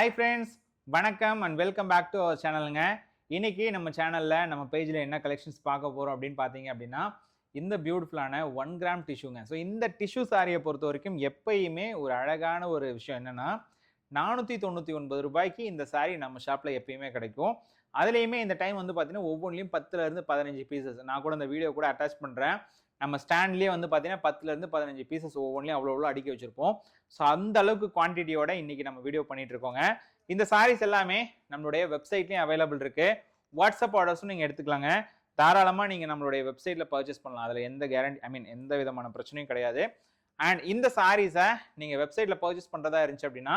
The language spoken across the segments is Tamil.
Hi friends, வணக்கம் and welcome back to our channelங்க. இன்னைக்கு நம்ம சேனல்ல நம்ம பேஜ்ல என்ன கலெக்ஷன்ஸ் பார்க்க போறோம் அப்படின்னு பார்த்தீங்க அப்படின்னா இந்த பியூட்டிஃபுல்லான 1 கிராம் டிஷ்யூங்க. ஸோ இந்த டிஷ்யூ சாரியை பொறுத்த வரைக்கும் எப்பயுமே ஒரு அழகான ஒரு விஷயம் என்னன்னா 499 ரூபாய்க்கு இந்த சாரி நம்ம ஷாப்ல எப்பயுமே கிடைக்கும். அதுலேயுமே இந்த டைம் வந்து பார்த்தீங்கன்னா ஒவ்வொன்றிலையும் 10ல இருந்து 15 பீசஸ். நான் கூட இந்த வீடியோ கூட அட்டாச் பண்ணுறேன். நம்ம ஸ்டாண்ட்லேயே வந்து பார்த்தீங்கன்னா 10ல இருந்து 15 பீசஸ் ஒவ்வொன்றிலையும் அவ்வளோ அடுக்கி வச்சிருப்போம். ஸோ அந்த அளவுக்கு குவான்டிட்டியோட இன்னைக்கு நம்ம வீடியோ பண்ணிட்டு இருக்கோங்க. இந்த சாரீஸ் எல்லாமே நம்மளுடைய வெப்சைட்லேயும் அவைலபிள் இருக்கு. வாட்ஸ்அப் ஆர்டர்ஸும் நீங்கள் எடுத்துக்கலாங்க. தாராளமாக நீங்கள் நம்மளுடைய வெப்சைட்டில் பர்ச்சேஸ் பண்ணலாம். அதில் எந்த கேரண்டி எந்த விதமான பிரச்சனையும் கிடையாது. அண்ட் இந்த சாரீஸை நீங்கள் வெப்சைட்டில் பர்ச்சேஸ் பண்ணுறதா இருந்துச்சு அப்படின்னா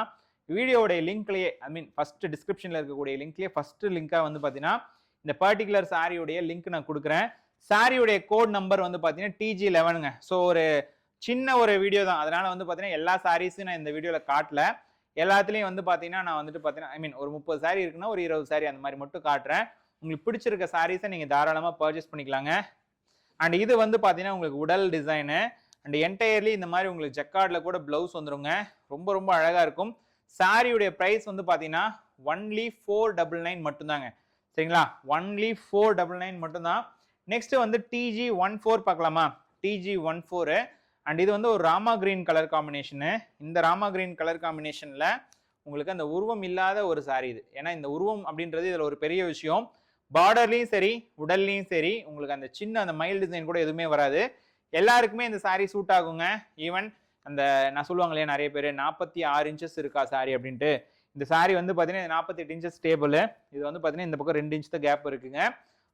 வீடியோடைய லிங்க்லேயே ஃபர்ஸ்ட் டிஸ்கிரிப்ஷனில் இருக்கக்கூடிய லிங்க்லேயே ஃபர்ஸ்ட் லிங்காக வந்து பார்த்தீங்கன்னா இந்த பர்டிகுலர் சாரியுடைய லிங்க் நான் கொடுக்குறேன். சாரியுடைய கோட் நம்பர் வந்து பார்த்தீங்கன்னா TG11ங்க. ஸோ ஒரு சின்ன ஒரு வீடியோ தான். அதனால வந்து பார்த்தீங்கன்னா எல்லா சாரீஸும் நான் இந்த வீடியோவில் காட்டல. எல்லாத்துலேயும் வந்து பார்த்தீங்கன்னா நான் வந்துட்டு பார்த்தீங்கன்னா ஒரு 30 சாரி இருக்குன்னா ஒரு 20 சாரி அந்த மாதிரி மட்டும் காட்டுறேன். உங்களுக்கு பிடிச்சிருக்க சாரீஸை நீங்கள் தாராளமாக பர்ச்சேஸ் பண்ணிக்கலாங்க. அண்ட் இது வந்து பார்த்தீங்கன்னா உங்களுக்கு உடல் டிசைனு அண்ட் என்டையர்லி இந்த மாதிரி உங்களுக்கு ஜக்கார்டில் கூட பிளவுஸ் வந்துருங்க. ரொம்ப ரொம்ப அழகாக இருக்கும். சாரியுடைய ப்ரைஸ் வந்து பார்த்தீங்கன்னா ஒன்லி 499 மட்டும்தாங்க. சரிங்களா? ஒன்லி 499 மட்டும்தான். நெக்ஸ்ட் வந்து TG14 பார்க்கலாமா? TG14 அண்ட் இது வந்து ஒரு ராமா கிரீன் கலர் காம்பினேஷனு. இந்த ராமா கிரீன் கலர் காம்பினேஷனில் உங்களுக்கு அந்த உருவம் இல்லாத ஒரு சாரி இது. ஏன்னா இந்த உருவம் அப்படின்றது இதில் ஒரு பெரிய விஷயம். பார்டர்லையும் சரி உடல்லையும் சரி உங்களுக்கு அந்த சின்ன அந்த மயில் டிசைன் கூட எதுவுமே வராது. எல்லாருக்குமே இந்த சாரி சூட் ஆகுங்க. ஈவன் அந்த நான் சொல்லுவாங்க இல்லையா நிறைய பேர் 46 இன்ச்சஸ் இருக்கா சாரி அப்படின்ட்டு. இந்த சாரி வந்து பார்த்தீங்கன்னா 48 இன்ச்சஸ் டேபிள். இது வந்து பார்த்தீங்கன்னா இந்த பக்கம் 2 இன்ச் தான் கேப் இருக்குங்க.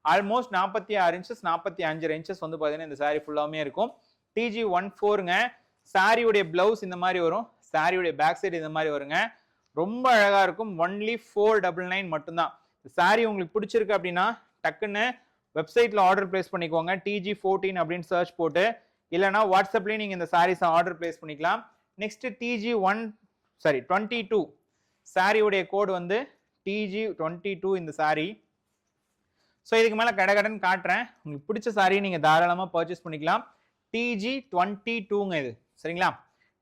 ஆல்மோஸ்ட் 46 இன்ச்சஸ் 45 இன்ச்சஸ் வந்து பார்த்தீங்கன்னா இந்த சாரி ஃபுல்லாமே இருக்கும். TG14ங்க. சாரியுடைய பிளவுஸ் இந்த மாதிரி வரும். சாரியுடைய பேக் சைடு இந்த மாதிரி வருங்க. ரொம்ப அழகா இருக்கும். ஒன்லி 499 மட்டும்தான். சாரி உங்களுக்கு பிடிச்சிருக்கு அப்படின்னா டக்குன்னு வெப்சைட்ல ஆர்டர் பிளேஸ் பண்ணிக்கோங்க. TG14 அப்படின்னு சர்ச் போட்டு இல்லைனா வாட்ஸ்அப்லேயும் நீங்கள் இந்த சாரீஸை ஆர்டர் பிளேஸ் பண்ணிக்கலாம். நெக்ஸ்ட் TG22 சாரியுடைய கோடு வந்து TG22 இந்த சாரி. ஸோ இதுக்கு மேலே கடன் காட்டுறேன். உங்களுக்கு பிடிச்ச சாரியை நீங்கள் தாராளமாக பர்ச்சேஸ் பண்ணிக்கலாம். TG22ங்க இது. சரிங்களா?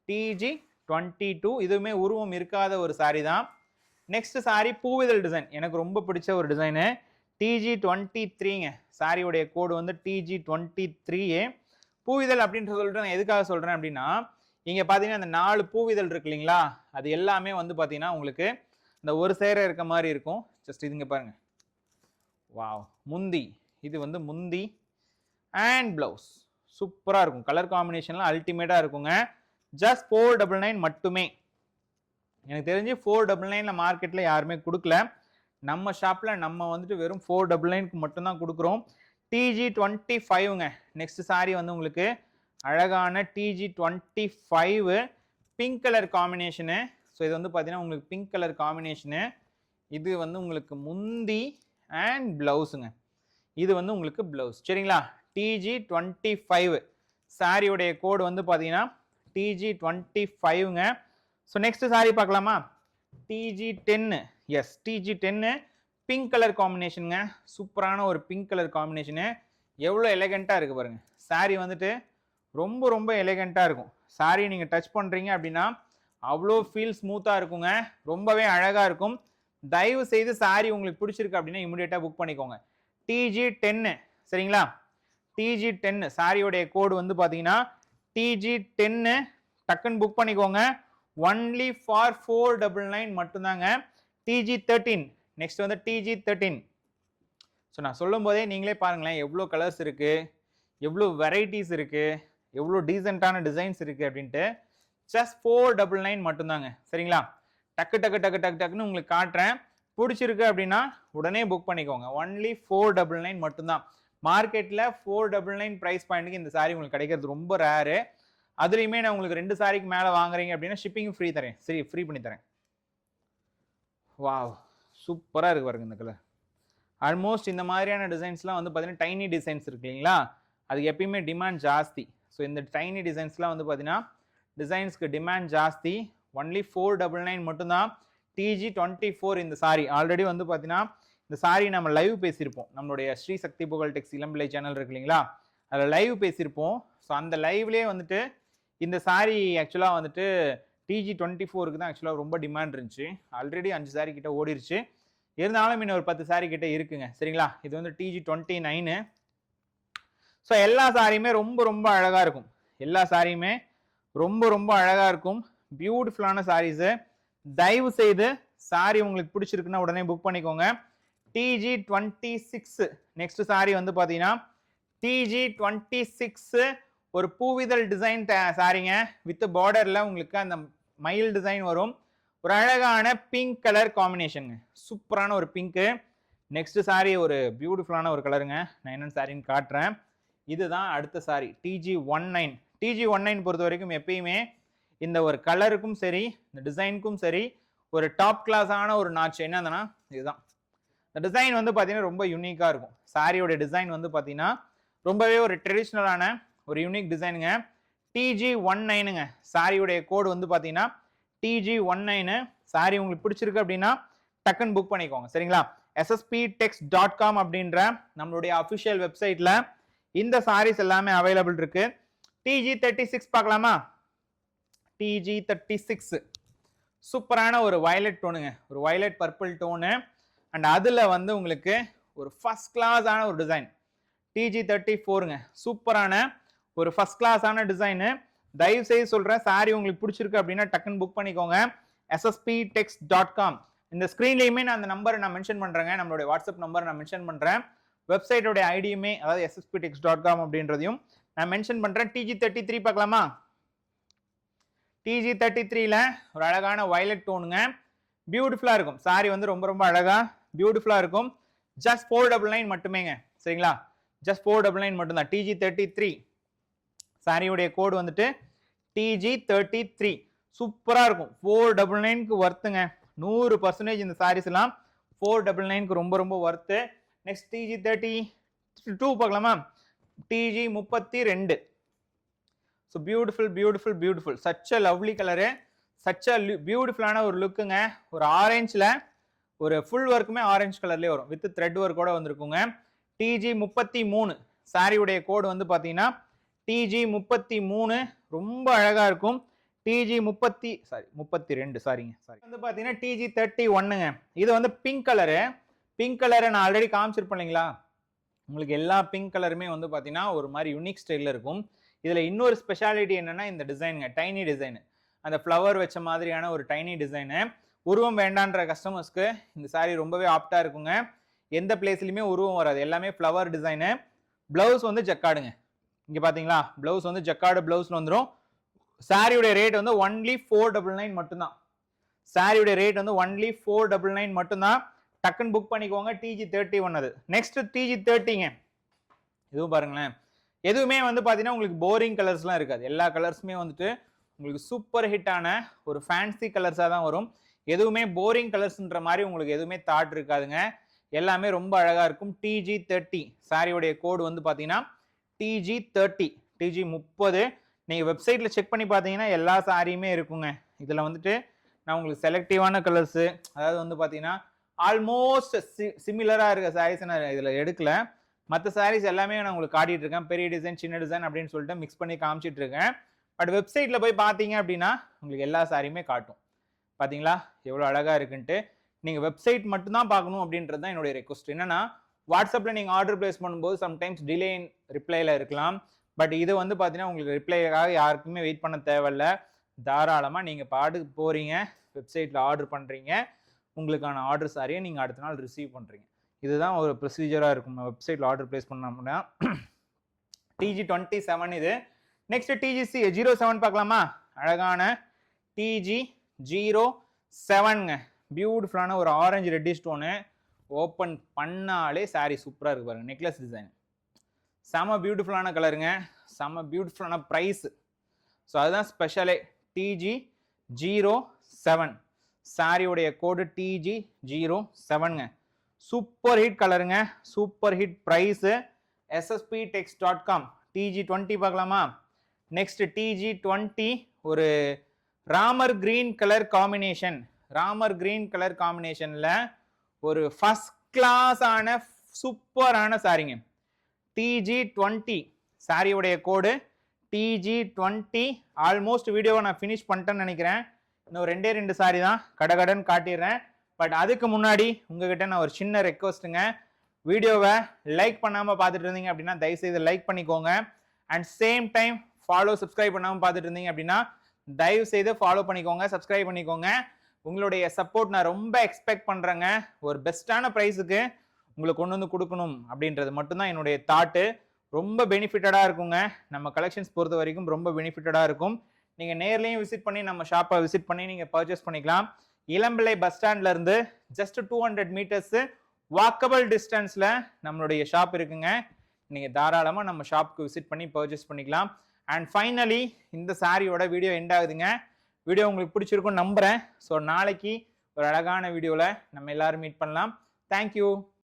TG22 இதுவுமே உருவம் இருக்காத ஒரு சாரி தான். நெக்ஸ்ட் சாரி பூவிதழ் டிசைன். எனக்கு ரொம்ப பிடிச்ச ஒரு டிசைனு. TG23ங்க. சாரியுடைய கோடு வந்து TG23. பூவிதழ் அப்படின்ட்டு சொல்லிட்டு நான் எதுக்காக சொல்கிறேன் அப்படின்னா இங்கே பார்த்தீங்கன்னா அந்த 4 பூவிதழ் இருக்கு இல்லைங்களா? அது எல்லாமே வந்து பார்த்தீங்கன்னா உங்களுக்கு இந்த ஒரு சேர இருக்க மாதிரி இருக்கும். ஜஸ்ட் இதுங்க பாருங்க. வாவ். முந்தி. இது வந்து முந்தி அண்ட் பிளவுஸ் சூப்பராக இருக்கும். கலர் காம்பினேஷன்லாம் அல்டிமேட்டாக இருக்குங்க. ஜஸ்ட் 499 மட்டுமே. எனக்கு தெரிஞ்சு 499 மார்க்கெட்டில் யாருமே கொடுக்கல. நம்ம ஷாப்பில் நம்ம வந்துட்டு வெறும் 499க்கு மட்டும்தான் கொடுக்குறோம். TG25ங்க. நெக்ஸ்ட் சாரி வந்து உங்களுக்கு அழகான TG25 pink colour combination. So இது வந்து பார்த்தீங்கன்னா உங்களுக்கு பிங்க் கலர் காம்பினேஷனு. இது வந்து உங்களுக்கு முந்தி அண்ட் பிளவுஸுங்க. இது வந்து உங்களுக்கு பிளவுஸ். சரிங்களா? TG25 சாரியுடைய கோடு வந்து பார்த்தீங்கன்னா TG25ங்க. ஸோ நெக்ஸ்ட் சாரி பார்க்கலாமா? TG10. Yes, TG10 pink colour காம்பினேஷனுங்க. சூப்பரான ஒரு பிங்க் கலர் காம்பினேஷனு. எவ்வளோ எலகெண்ட்டாக இருக்குது பாருங்க. சாரி வந்துட்டு ரொம்ப ரொம்ப எலகெண்ட்டாக இருக்கும். சாரி நீங்கள் டச் பண்ணுறீங்க அப்படின்னா அவ்வளோ ஃபீல் ஸ்மூத்தாக இருக்குங்க. ரொம்பவே அழகாக இருக்கும். தயவு செய்து சாரி உங்களுக்கு பிடிச்சிருக்கு அப்படின்னா இமிடியேட்டாக புக் பண்ணிக்கோங்க. TG10. சரிங்களா? TG10 சாரியோடைய கோடு வந்து பார்த்தீங்கன்னா TG10. டக்குன்னு புக் பண்ணிக்கோங்க. ஒன்லி ஃபார் 499 மட்டும்தாங்க. TG13. நெக்ஸ்ட் வந்து TG13. ஸோ நான் சொல்லும் போதே நீங்களே பாருங்களேன் எவ்வளோ கலர்ஸ் இருக்குது, எவ்வளோ வெரைட்டிஸ் இருக்குது, எவ்வளோ டீசெண்டான டிசைன்ஸ் இருக்குது அப்படின்ட்டு. ஜஸ்ட் 499 மட்டும்தாங்க. சரிங்களா? டக்கு டக்கு டக்கு டக்கு டக்குன்னு உங்களுக்கு காட்டுறேன். பிடிச்சிருக்கு அப்படின்னா உடனே புக் பண்ணிக்கோங்க. ஒன்லி 499 மட்டும்தான். மார்க்கெட்டில் 499 ப்ரைஸ் பாயிண்ட்டுக்கு இந்த சாரி உங்களுக்கு கிடைக்கிறது ரொம்ப ரேரு. அதுலேயுமே நான் உங்களுக்கு 2 சாரிக்கு மேலே வாங்குறீங்க அப்படின்னா ஷிப்பிங் ஃப்ரீ தரேன். சரி, ஃப்ரீ பண்ணி தரேன். வாவ், சூப்பராக இருக்கு பாருங்க இந்த கலர். ஆல்மோஸ்ட் இந்த மாதிரியான டிசைன்ஸ்லாம் வந்து பார்த்தீங்கன்னா டைனி டிசைன்ஸ் இருக்கு இல்லைங்களா? அதுக்கு எப்பயுமே டிமாண்ட் ஜாஸ்தி. ஸோ இந்த டைனி டிசைன்ஸ்லாம் வந்து பார்த்தீங்கன்னா டிசைன்ஸ்க்கு டிமாண்ட் ஜாஸ்தி. ஒன்லி 499 மட்டும்தான். TG24 இந்த சாரி. ஆல்ரெடி வந்து பார்த்தீங்கன்னா இந்த சாரி நம்ம லைவ் பேசியிருப்போம். நம்மளுடைய ஸ்ரீ சக்தி புகழ் டெக்ஸ் இளம்பிள்ளை சேனல் இருக்கு இல்லைங்களா? அதில் லைவ் பேசியிருப்போம். ஸோ அந்த லைவ்லேயே வந்துட்டு இந்த சாரி ஆக்சுவலாக வந்துட்டு TG24க்கு தான் ஆக்சுவலாக ரொம்ப டிமாண்ட் இருந்துச்சு. ஆல்ரெடி 5 சாரி கிட்ட ஓடிருச்சு. இருந்தாலும் இன்னும் ஒரு 10 சாரி கிட்ட இருக்குங்க. சரிங்களா? இது வந்து TG29. ஸோ எல்லா சாரியுமே ரொம்ப ரொம்ப அழகாக இருக்கும். எல்லா சாரியுமே ரொம்ப ரொம்ப அழகாக இருக்கும். பியூட்டிஃபுல்லான சாரீஸு. தயவு செய்து சாரி உங்களுக்கு பிடிச்சிருக்குன்னா உடனே புக் பண்ணிக்கோங்க. TG26 நெக்ஸ்ட் சாரி வந்து பார்த்தீங்கன்னா TG26 ஒரு பூவிதழ் டிசைன் சாரிங்க. வித் பார்டரில் உங்களுக்கு அந்த மயில் டிசைன் வரும். ஒரு அழகான பிங்க் கலர் காம்பினேஷனுங்க. சூப்பரான ஒரு பிங்க்கு. நெக்ஸ்ட் சாரி ஒரு பியூட்டிஃபுல்லான ஒரு கலருங்க. நான் என்னென்ன சாரின்னு காட்டுறேன். இதுதான் அடுத்த சாரி TG19. TG19 பொறுத்த வரைக்கும் எப்பயுமே இந்த ஒரு கலருக்கும் சரி இந்த டிசைனுக்கும் சரி ஒரு டாப் கிளாஸான ஒரு நாட்ச் என்னதுன்னா இதுதான். இந்த டிசைன் வந்து பார்த்தீங்கன்னா ரொம்ப யூனிக்காக இருக்கும். சாரியோட டிசைன் வந்து பார்த்தீங்கன்னா ரொம்பவே ஒரு ட்ரெடிஷ்னலான ஒரு யூனிக் டிசைனுங்க. TG19ங்க. சாரியோடைய கோடு வந்து பார்த்தீங்கன்னா TG19. சாரி உங்களுக்கு பிடிச்சிருக்கு அப்படின்னா டக்குன்னு புக் பண்ணிக்கோங்க. சரிங்களா? ssptext.com அப்படின்ற நம்மளுடைய அஃபிஷியல் வெப்சைட்ல இந்த சாரீஸ் எல்லாமே அவைலபிள் இருக்கு. TG36 பார்க்கலாமா? TG36 சூப்பரான ஒரு வயலட் டோனுங்க. ஒரு வயலட் பர்பிள் டோனு. அண்ட் அதுல வந்து உங்களுக்கு ஒரு ஃபர்ஸ்ட் கிளாஸான ஒரு டிசைன் TG34ங்க. சூப்பரான ஒரு ஃபர்ஸ்ட் கிளாஸான டிசைனு. தயவு செய்து சொல்றேன், சாரி உங்களுக்கு பிடிச்சிருக்கு அப்படின்னா டக்குன்னு புக் பண்ணிக்கோங்க. ssptext.com. இந்த ஸ்க்ரீன்லையுமே நான் அந்த நம்பரை நான் மென்ஷன் பண்றேங்க. நம்மளுடைய வாட்ஸ்அப் நம்பர் நான் மென்ஷன் பண்றேன். வெப்சைட்டோட ஐடியுமே அதாவது ssptext.com அப்படின்றதையும் நான் மென்ஷன் பண்றேன். TG33 பார்க்கலாமா? TG33ல ஒரு அழகான வயலட் டோனுங்க. பியூட்டிஃபுல்லா இருக்கும். சாரி வந்து ரொம்ப ரொம்ப அழகா பியூட்டிஃபுல்லா இருக்கும். ஜஸ்ட் 499 மட்டுமேங்க. சரிங்களா? ஜஸ்ட் 499 மட்டும்தான். TG33 சாரியுடைய கோடு வந்துட்டு TG33. சூப்பரா இருக்கும். 499க்கு வர்த்துங்க. 100% இந்த சாரீஸ் எல்லாம் 499க்கு ரொம்ப ரொம்ப வர்த்து. நெக்ஸ்ட் TG32 பார்க்கலாமா? TG32. So beautiful such a lovely colour. Such a பியூட்டிஃபுல்லான ஒரு லுக்குங்க. ஒரு ஆரஞ்சில் ஒரு ஃபுல் ஒர்க்குமே ஆரஞ்சு கலர்லேயே வரும். வித் த்ரெட் ஒர்க்கோட வந்திருக்குங்க. TG33 சாரியுடைய கோடு வந்து பார்த்தீங்கன்னா TG33. ரொம்ப அழகா இருக்கும். TG32 சாரிங்க. வந்து பார்த்தீங்கன்னா TG31ங்க. இது வந்து பிங்க் கலரு. பிங்க் கலரை நான் ஆல்ரெடி காமிச்சிருப்பேன் இல்லைங்களா? உங்களுக்கு எல்லா பிங்க் கலருமே வந்து பார்த்தீங்கன்னா ஒரு மாதிரி யூனிக் ஸ்டைலில் இருக்கும். இதில் இன்னொரு ஸ்பெஷாலிட்டி என்னன்னா இந்த டிசைனுங்க. Tiny design. அந்த ஃப்ளவர் வச்ச மாதிரியான ஒரு டைனி டிசைனு. உருவம் வேண்டான்ற கஸ்டமர்ஸ்க்கு இந்த சாரி ரொம்பவே ஆப்டாக இருக்குங்க. எந்த பிளேஸ்லையுமே உருவம் வராது. எல்லாமே ஃப்ளவர் டிசைனு. பிளவுஸ் வந்து ஜக்காடுங்க. இங்கே பார்த்தீங்களா? பிளவுஸ் வந்து ஜக்காடு பிளவுஸ்ல வந்துடும். சாரியுடைய ரேட் வந்து ஒன்லி 499 மட்டும்தான். சாரியுடைய ரேட் வந்து ஒன்லி 499 மட்டும்தான். டக்குன்னு புக் பண்ணிக்கோங்க. TG31 அது. நெக்ஸ்ட் TG30ங்க. இதுவும் பாருங்களேன். எதுவுமே வந்து பார்த்தீங்கன்னா உங்களுக்கு போரிங் கலர்ஸ்லாம் இருக்காது. எல்லா கலர்ஸுமே வந்துட்டு உங்களுக்கு சூப்பர் ஹிட்டான ஒரு ஃபேன்சி கலர்ஸாக தான் வரும். எதுவுமே போரிங் கலர்ஸ்ன்ற மாதிரி உங்களுக்கு எதுவுமே தாட் இருக்காதுங்க. எல்லாமே ரொம்ப அழகாக இருக்கும். TG30 சாரியோடைய கோடு வந்து பார்த்தீங்கன்னா TG30. TG30 நீங்கள் வெப்சைட்டில் செக் பண்ணி பார்த்தீங்கன்னா எல்லா சாரியுமே இருக்குங்க. இதில் வந்துட்டு நான் உங்களுக்கு செலக்டிவான கலர்ஸு அதாவது வந்து பார்த்தீங்கன்னா ஆல்மோஸ்ட் சிமிலராக இருக்க சாரீஸ் நான் இதில் எடுக்கல. மற்ற சாரீஸ் எல்லாமே நான் உங்களுக்கு காட்டிட்டு இருக்கேன். பெரிய டிசைன் சின்ன டிசைன் அப்படின்னு சொல்லிட்டு மிக்ஸ் பண்ணி காமிச்சிட்டு இருக்கேன். பட் வெப்சைட்டில் போய் பார்த்தீங்க அப்படின்னா உங்களுக்கு எல்லா சாரியுமே காட்டும். பார்த்தீங்களா எவ்வளோ அழகாக இருக்குன்ட்டு. நீங்கள் வெப்சைட் மட்டும்தான் பார்க்கணும் அப்படின்றது தான் என்னுடைய ரெக்வஸ்ட். என்னன்னா வாட்ஸ்அப்பில் நீங்கள் ஆர்டர் பிளேஸ் பண்ணும்போது சம்டைம்ஸ் டிலே இன் ரிப்ளைல இருக்கலாம். பட் இது வந்து பார்த்தீங்கன்னா உங்களுக்கு ரிப்ளைக்காக யாருக்குமே வெயிட் பண்ண தேவையில்ல. தாராளமாக நீங்கள் பாட்டுக்கு போகிறீங்க, வெப்சைட்டில் ஆர்டர் பண்ணுறீங்க, உங்களுக்கான ஆர்டர் சாரியை நீங்கள் அடுத்த நாள் ரிசீவ் பண்ணுறீங்க. இதுதான் ஒரு ப்ரொசீஜராக இருக்கும் வெப்சைட்டில் ஆர்டர் பிளேஸ் பண்ணோம்னா. TG27 இது. நெக்ஸ்ட் TG07 பார்க்கலாமா? அழகான TG07ங்க. பியூட்டிஃபுல்லான ஒரு ஆரஞ்சு ரெட்டிஷ் டோனு. ஓப்பன் பண்ணாலே சாரி சூப்பராக இருக்கு பாருங்க. நெக்லஸ் டிசைன் செம பியூட்டிஃபுல்லான கலருங்க. செம பியூட்டிஃபுல்லான ப்ரைஸ். ஸோ அதுதான் ஸ்பெஷலே. TG07 சாரியோடைய கோடு TG07ங்க. சூப்பர் ஹிட் கலருங்க. Super hit price. ssptext.com. TG20 பார்க்கலாமா? நெக்ஸ்ட் TG20 ஒரு Ramar green colour combination. Ramar green colour காம்பினேஷன்ல ஒரு ஃபர்ஸ்ட் கிளாஸான சூப்பரான சாரிங்க. TG20 சாரியோடைய கோடு TG20. ஆல்மோஸ்ட் வீடியோவை நான் ஃபினிஷ் பண்ணிட்டேன்னு நினைக்கிறேன். இன்னும் 2 saree தான் கடகடன்னு காட்டிடுறேன். பட் அதுக்கு முன்னாடி உங்ககிட்ட நான் ஒரு சின்ன ரெக்வஸ்ட்டுங்க. வீடியோவை லைக் பண்ணாமல் பார்த்துட்டு இருந்தீங்க அப்படின்னா தயவுசெய்து லைக் பண்ணிக்கோங்க. அண்ட் சேம் டைம் சப்ஸ்கிரைப் பண்ணாமல் பார்த்துட்டு இருந்தீங்க அப்படின்னா தயவு செய்து ஃபாலோ பண்ணிக்கோங்க, சப்ஸ்கிரைப் பண்ணிக்கோங்க. உங்களுடைய சப்போர்ட் நான் ரொம்ப எக்ஸ்பெக்ட் பண்ணுறேங்க. ஒரு பெஸ்ட்டான ப்ரைஸுக்கு உங்களுக்கு கொண்டு வந்து கொடுக்கணும் அப்படின்றது மட்டும்தான் என்னுடைய தாட்டு. ரொம்ப பெனிஃபிட்டடாக இருக்குங்க. நம்ம கலெக்ஷன்ஸ் பொறுத்த வரைக்கும் ரொம்ப பெனிஃபிட்டடாக இருக்கும். நீங்கள் நேர்லேயும் விசிட் பண்ணி நம்ம ஷாப்பை விசிட் பண்ணி நீங்கள் பர்ச்சேஸ் பண்ணிக்கலாம். இளம்பிள்ளை பஸ் ஸ்டாண்ட்லேருந்து ஜஸ்ட் 200 மீட்டர்ஸு வாக்கபிள் டிஸ்டன்ஸில் நம்மளுடைய ஷாப் இருக்குங்க. நீங்கள் தாராளமாக நம்ம ஷாப்புக்கு விசிட் பண்ணி பர்ச்சேஸ் பண்ணிக்கலாம். அண்ட் ஃபைனலி இந்த சாரியோட வீடியோ எண்ட் ஆகுதுங்க. வீடியோ உங்களுக்கு பிடிச்சிருக்கும்னு நம்புகிறேன். ஸோ நாளைக்கு ஒரு அழகான வீடியோவில் நம்ம எல்லாரும் மீட் பண்ணலாம். தேங்க்யூ.